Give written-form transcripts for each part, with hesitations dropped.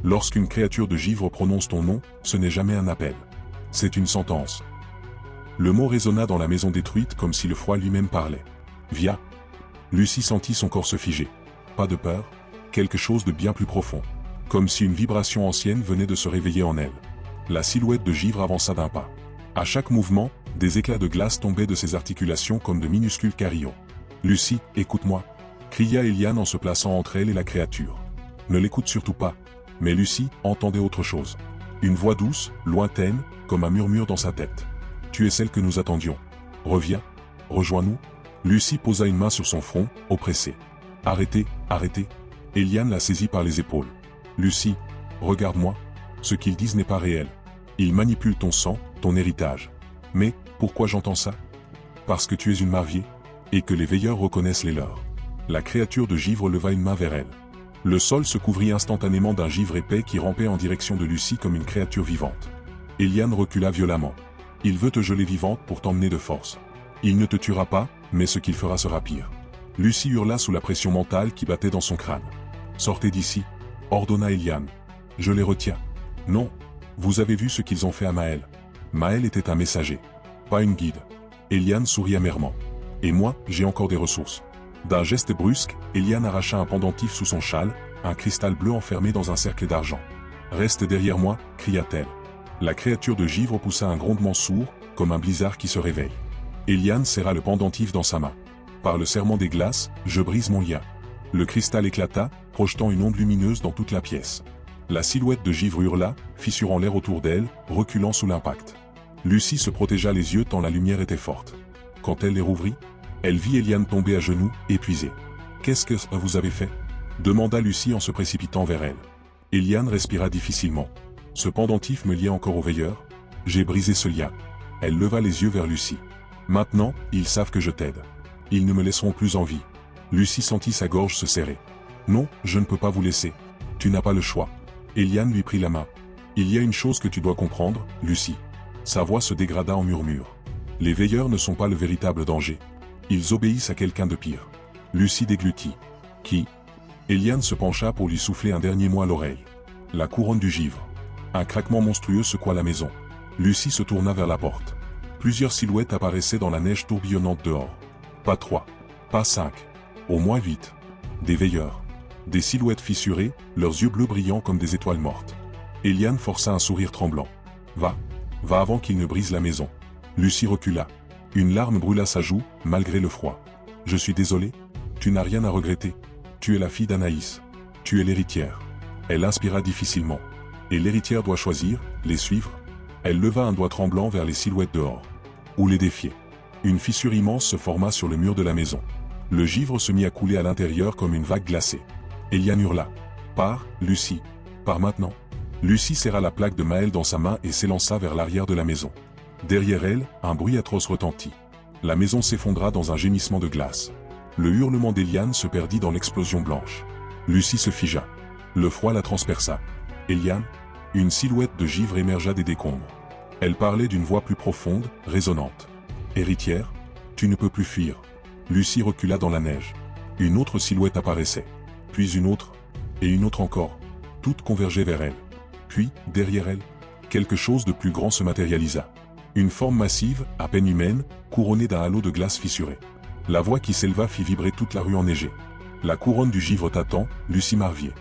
Lorsqu'une créature de givre prononce ton nom, ce n'est jamais un appel. C'est une sentence. Le mot résonna dans la maison détruite comme si le froid lui-même parlait. Via. Lucie sentit son corps se figer. Pas de peur, quelque chose de bien plus profond. Comme si une vibration ancienne venait de se réveiller en elle. La silhouette de givre avança d'un pas. À chaque mouvement, des éclats de glace tombaient de ses articulations comme de minuscules carillons. « Lucie, écoute-moi » cria Eliane en se plaçant entre elle et la créature. Ne l'écoute surtout pas. Mais Lucie entendait autre chose. Une voix douce, lointaine, comme un murmure dans sa tête. « Tu es celle que nous attendions. Reviens. Rejoins-nous. » Lucie posa une main sur son front, oppressée. « Arrêtez, arrêtez. » Eliane la saisit par les épaules. « Lucie, regarde-moi. Ce qu'ils disent n'est pas réel. Ils manipulent ton sang, ton héritage. Mais, pourquoi j'entends ça? Parce que tu es une mariée, et que les veilleurs reconnaissent les leurs. » La créature de givre leva une main vers elle. Le sol se couvrit instantanément d'un givre épais qui rampait en direction de Lucie comme une créature vivante. Eliane recula violemment. « Il veut te geler vivante pour t'emmener de force. Il ne te tuera pas, mais ce qu'il fera sera pire. » Lucie hurla sous la pression mentale qui battait dans son crâne. « Sortez d'ici » ordonna Eliane. « Je les retiens. » « Non. Vous avez vu ce qu'ils ont fait à Maël. Maël était un messager. Pas une guide. » Eliane sourit amèrement. « Et moi, j'ai encore des ressources. » D'un geste brusque, Eliane arracha un pendentif sous son châle, un cristal bleu enfermé dans un cercle d'argent. « Reste derrière moi » cria-t-elle. La créature de givre poussa un grondement sourd, comme un blizzard qui se réveille. Eliane serra le pendentif dans sa main. « Par le serment des glaces, je brise mon lien. » Le cristal éclata, projetant une onde lumineuse dans toute la pièce. La silhouette de givre hurla, fissurant l'air autour d'elle, reculant sous l'impact. Lucie se protégea les yeux tant la lumière était forte. Quand elle les rouvrit, elle vit Eliane tomber à genoux, épuisée. « Qu'est-ce que vous avez fait » demanda Lucie en se précipitant vers elle. Eliane respira difficilement. « Ce pendentif me liait encore au veilleur. J'ai brisé ce lien. » Elle leva les yeux vers Lucie. « Maintenant, ils savent que je t'aide. Ils ne me laisseront plus en vie. » Lucie sentit sa gorge se serrer. « Non, je ne peux pas vous laisser. Tu n'as pas le choix. » Eliane lui prit la main. « Il y a une chose que tu dois comprendre, Lucie. » Sa voix se dégrada en murmure. « Les veilleurs ne sont pas le véritable danger. Ils obéissent à quelqu'un de pire. » Lucie déglutit. « Qui » Eliane se pencha pour lui souffler un dernier mot à l'oreille. « La couronne du givre. » Un craquement monstrueux secoua la maison. Lucie se tourna vers la porte. Plusieurs silhouettes apparaissaient dans la neige tourbillonnante dehors. Pas 3. Pas 5. Au moins 8. Des veilleurs. Des silhouettes fissurées, leurs yeux bleus brillants comme des étoiles mortes. Eliane força un sourire tremblant. « Va. Va avant qu'il ne brise la maison. » Lucie recula. Une larme brûla sa joue, malgré le froid. « Je suis désolé. Tu n'as rien à regretter. Tu es la fille d'Anaïs. Tu es l'héritière. » Elle inspira difficilement. « Et l'héritière doit choisir, les suivre ?» Elle leva un doigt tremblant vers les silhouettes dehors. Ou les défier. Une fissure immense se forma sur le mur de la maison. Le givre se mit à couler à l'intérieur comme une vague glacée. Eliane hurla. « Pars, Lucie. Pars maintenant. » Lucie serra la plaque de Maël dans sa main et s'élança vers l'arrière de la maison. Derrière elle, un bruit atroce retentit. La maison s'effondra dans un gémissement de glace. Le hurlement d'Eliane se perdit dans l'explosion blanche. Lucie se figea. Le froid la transperça. « Eliane » Une silhouette de givre émergea des décombres. Elle parlait d'une voix plus profonde, résonnante. « Héritière, tu ne peux plus fuir. » Lucie recula dans la neige. Une autre silhouette apparaissait. Puis une autre, et une autre encore. Toutes convergeaient vers elle. Puis, derrière elle, quelque chose de plus grand se matérialisa. Une forme massive, à peine humaine, couronnée d'un halo de glace fissurée. La voix qui s'éleva fit vibrer toute la rue enneigée. La couronne du givre t'attend, Lucie Marvier.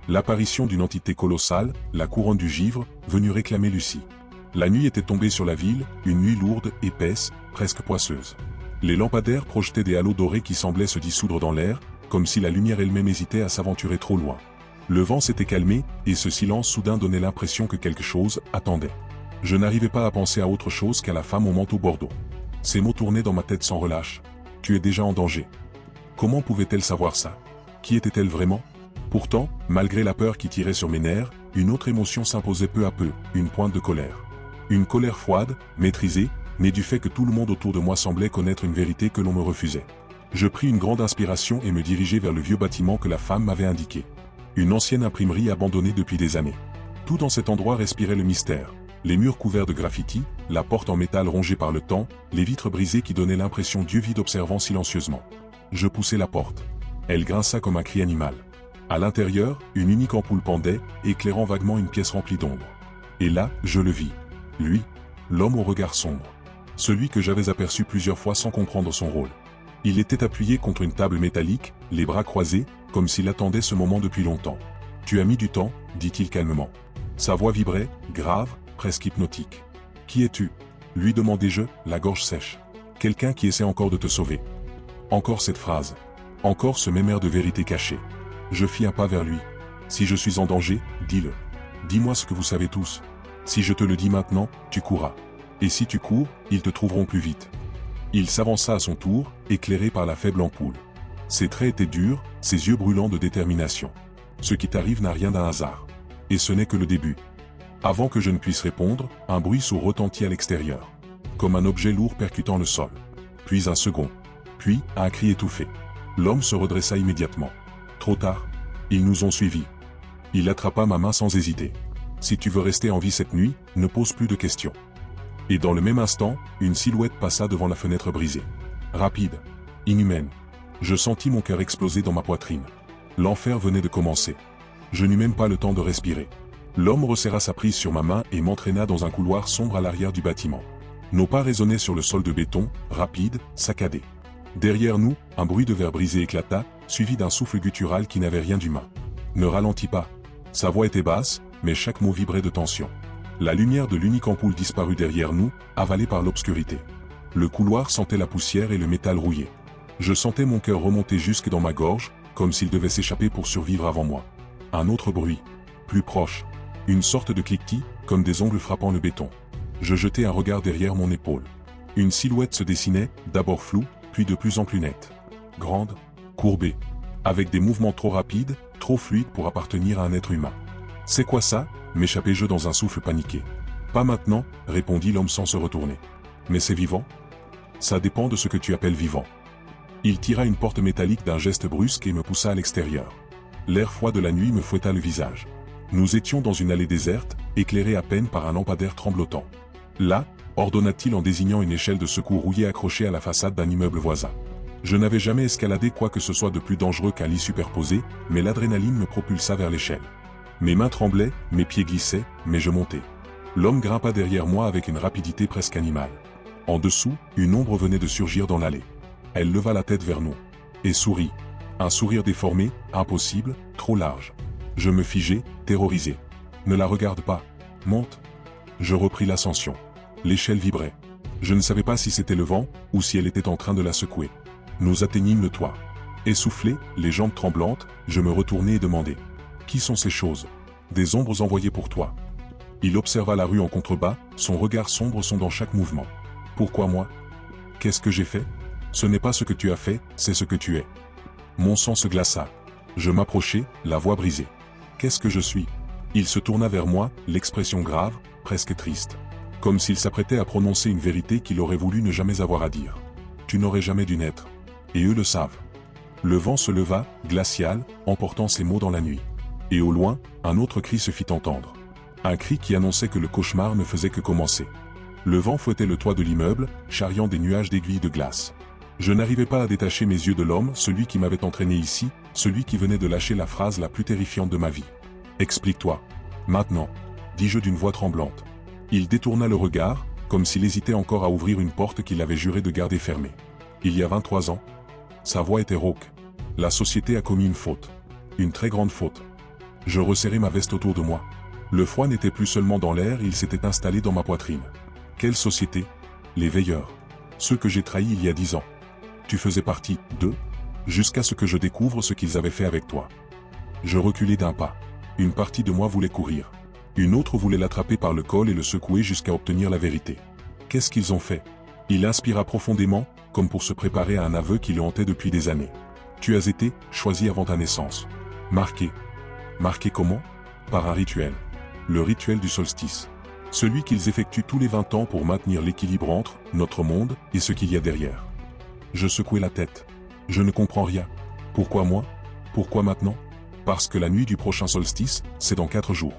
L'apparition d'une entité colossale, la couronne du givre, venue réclamer Lucie. La nuit était tombée sur la ville, une nuit lourde, épaisse, presque poisseuse. Les lampadaires projetaient des halos dorés qui semblaient se dissoudre dans l'air, comme si la lumière elle-même hésitait à s'aventurer trop loin. Le vent s'était calmé, et ce silence soudain donnait l'impression que quelque chose attendait. Je n'arrivais pas à penser à autre chose qu'à la femme au manteau bordeaux. Ces mots tournaient dans ma tête sans relâche. « Tu es déjà en danger. » Comment pouvait-elle savoir ça? Qui était-elle vraiment? Pourtant, malgré la peur qui tirait sur mes nerfs, une autre émotion s'imposait peu à peu, une pointe de colère. Une colère froide, maîtrisée, née du fait que tout le monde autour de moi semblait connaître une vérité que l'on me refusait. Je pris une grande inspiration et me dirigeai vers le vieux bâtiment que la femme m'avait indiqué. Une ancienne imprimerie abandonnée depuis des années. Tout dans cet endroit respirait le mystère. Les murs couverts de graffitis, la porte en métal rongée par le temps, les vitres brisées qui donnaient l'impression d'yeux vides observant silencieusement. Je poussai la porte. Elle grinça comme un cri animal. À l'intérieur, une unique ampoule pendait, éclairant vaguement une pièce remplie d'ombre. Et là, je le vis. Lui, l'homme au regard sombre. Celui que j'avais aperçu plusieurs fois sans comprendre son rôle. Il était appuyé contre une table métallique, les bras croisés, comme s'il attendait ce moment depuis longtemps. « Tu as mis du temps », dit-il calmement. Sa voix vibrait, grave, presque hypnotique. « Qui es-tu » lui demandai-je, la gorge sèche. « Quelqu'un qui essaie encore de te sauver. » Encore cette phrase. Encore ce même air de vérité cachée. Je fis un pas vers lui. « Si je suis en danger, dis-le. Dis-moi ce que vous savez tous. Si je te le dis maintenant, tu courras. Et si tu cours, ils te trouveront plus vite. » Il s'avança à son tour, éclairé par la faible ampoule. Ses traits étaient durs, ses yeux brûlants de détermination. Ce qui t'arrive n'a rien d'un hasard. Et ce n'est que le début. Avant que je ne puisse répondre, un bruit sourd retentit à l'extérieur. Comme un objet lourd percutant le sol. Puis un second. Puis, un cri étouffé. L'homme se redressa immédiatement. Trop tard. Ils nous ont suivis. Il attrapa ma main sans hésiter. Si tu veux rester en vie cette nuit, ne pose plus de questions. Et dans le même instant, une silhouette passa devant la fenêtre brisée. Rapide. Inhumaine. Je sentis mon cœur exploser dans ma poitrine. L'enfer venait de commencer. Je n'eus même pas le temps de respirer. L'homme resserra sa prise sur ma main et m'entraîna dans un couloir sombre à l'arrière du bâtiment. Nos pas résonnaient sur le sol de béton, rapide, saccadé. Derrière nous, un bruit de verre brisé éclata, suivi d'un souffle guttural qui n'avait rien d'humain. Ne ralentis pas. Sa voix était basse, mais chaque mot vibrait de tension. La lumière de l'unique ampoule disparut derrière nous, avalée par l'obscurité. Le couloir sentait la poussière et le métal rouillé. Je sentais mon cœur remonter jusque dans ma gorge, comme s'il devait s'échapper pour survivre avant moi. Un autre bruit. Plus proche. Une sorte de cliquetis, comme des ongles frappant le béton. Je jetai un regard derrière mon épaule. Une silhouette se dessinait, d'abord floue, puis de plus en plus nette. Grande, courbée, avec des mouvements trop rapides, trop fluides pour appartenir à un être humain. « C'est quoi ça » m'échappai-je dans un souffle paniqué. « Pas maintenant » répondit l'homme sans se retourner. « Mais c'est vivant ?»« Ça dépend de ce que tu appelles vivant. » Il tira une porte métallique d'un geste brusque et me poussa à l'extérieur. L'air froid de la nuit me fouetta le visage. Nous étions dans une allée déserte, éclairée à peine par un lampadaire tremblotant. Là, ordonna-t-il en désignant une échelle de secours rouillée accrochée à la façade d'un immeuble voisin. Je n'avais jamais escaladé quoi que ce soit de plus dangereux qu'un lit superposé, mais l'adrénaline me propulsa vers l'échelle. Mes mains tremblaient, mes pieds glissaient, mais je montais. L'homme grimpa derrière moi avec une rapidité presque animale. En dessous, une ombre venait de surgir dans l'allée. Elle leva la tête vers nous. Et sourit. Un sourire déformé, impossible, trop large. Je me figeai, terrorisé. Ne la regarde pas. Monte. Je repris l'ascension. L'échelle vibrait. Je ne savais pas si c'était le vent, ou si elle était en train de la secouer. Nous atteignîmes le toit. Essoufflé, les jambes tremblantes, je me retournai et demandai. Qui sont ces choses ? Des ombres envoyées pour toi. Il observa la rue en contrebas, son regard sombre sondant chaque mouvement. Pourquoi moi ? Qu'est-ce que j'ai fait ? Ce n'est pas ce que tu as fait, c'est ce que tu es. Mon sang se glaça. Je m'approchai, la voix brisée. Qu'est-ce que je suis ? Il se tourna vers moi, l'expression grave, presque triste. Comme s'il s'apprêtait à prononcer une vérité qu'il aurait voulu ne jamais avoir à dire. Tu n'aurais jamais dû naître. Et eux le savent. Le vent se leva, glacial, emportant ces mots dans la nuit. Et au loin, un autre cri se fit entendre. Un cri qui annonçait que le cauchemar ne faisait que commencer. Le vent fouettait le toit de l'immeuble, charriant des nuages d'aiguilles de glace. Je n'arrivais pas à détacher mes yeux de l'homme, celui qui m'avait entraîné ici, celui qui venait de lâcher la phrase la plus terrifiante de ma vie. « Explique-toi. Maintenant » dis-je d'une voix tremblante. Il détourna le regard, comme s'il hésitait encore à ouvrir une porte qu'il avait juré de garder fermée. Il y a 23 ans. Sa voix était rauque. La société a commis une faute. Une très grande faute. Je resserrai ma veste autour de moi. Le froid n'était plus seulement dans l'air, il s'était installé dans ma poitrine. Quelle société ? Les veilleurs. Ceux que j'ai trahis il y a 10 ans. Tu faisais partie d'eux, jusqu'à ce que je découvre ce qu'ils avaient fait avec toi. Je reculai d'un pas. Une partie de moi voulait courir. Une autre voulait l'attraper par le col et le secouer jusqu'à obtenir la vérité. Qu'est-ce qu'ils ont fait ? Il inspira profondément, comme pour se préparer à un aveu qui le hantait depuis des années. Tu as été choisi avant ta naissance. Marqué. Marqué comment ? Par un rituel. Le rituel du solstice. Celui qu'ils effectuent tous les 20 ans pour maintenir l'équilibre entre notre monde et ce qu'il y a derrière. Je secouai la tête. Je ne comprends rien. Pourquoi moi ? Pourquoi maintenant ? Parce que la nuit du prochain solstice, c'est dans 4 jours.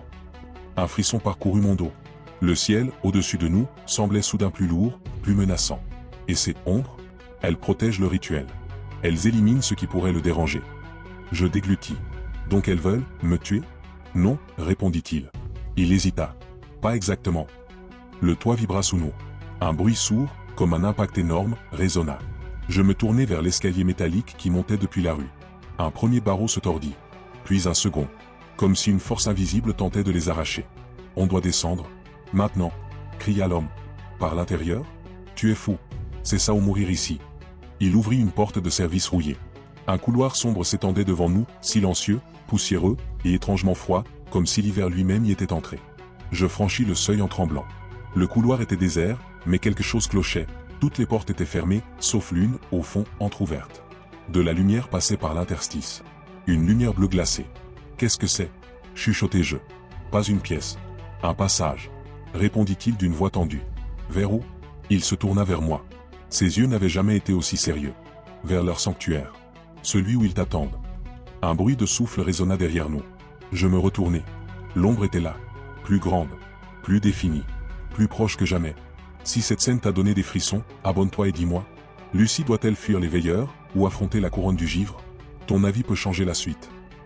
Un frisson parcourut mon dos. Le ciel, au-dessus de nous, semblait soudain plus lourd, plus menaçant. Et ces ombres, elles protègent le rituel. Elles éliminent ce qui pourrait le déranger. Je déglutis. Donc elles veulent me tuer? Non, répondit-il. Il hésita. Pas exactement. Le toit vibra sous nous. Un bruit sourd, comme un impact énorme, résonna. Je me tournai vers l'escalier métallique qui montait depuis la rue. Un premier barreau se tordit. Puis un second. Comme si une force invisible tentait de les arracher. On doit descendre. Maintenant, cria l'homme. Par l'intérieur? Tu es fou. C'est ça ou mourir ici. Il ouvrit une porte de service rouillée. Un couloir sombre s'étendait devant nous, silencieux, poussiéreux, et étrangement froid, comme si l'hiver lui-même y était entré. Je franchis le seuil en tremblant. Le couloir était désert, mais quelque chose clochait. Toutes les portes étaient fermées, sauf l'une, au fond, entr'ouverte. De la lumière passait par l'interstice. Une lumière bleue glacée. Qu'est-ce que c'est? Chuchotai-je. Pas une pièce. Un passage. Répondit-il d'une voix tendue. Vers où? Il se tourna vers moi. Ses yeux n'avaient jamais été aussi sérieux. Vers leur sanctuaire. Celui où ils t'attendent. Un bruit de souffle résonna derrière nous. Je me retournai. L'ombre était là. Plus grande. Plus définie. Plus proche que jamais. Si cette scène t'a donné des frissons, abonne-toi et dis-moi. Lucie doit-elle fuir les veilleurs, ou affronter la couronne du givre? Ton avis peut changer la suite.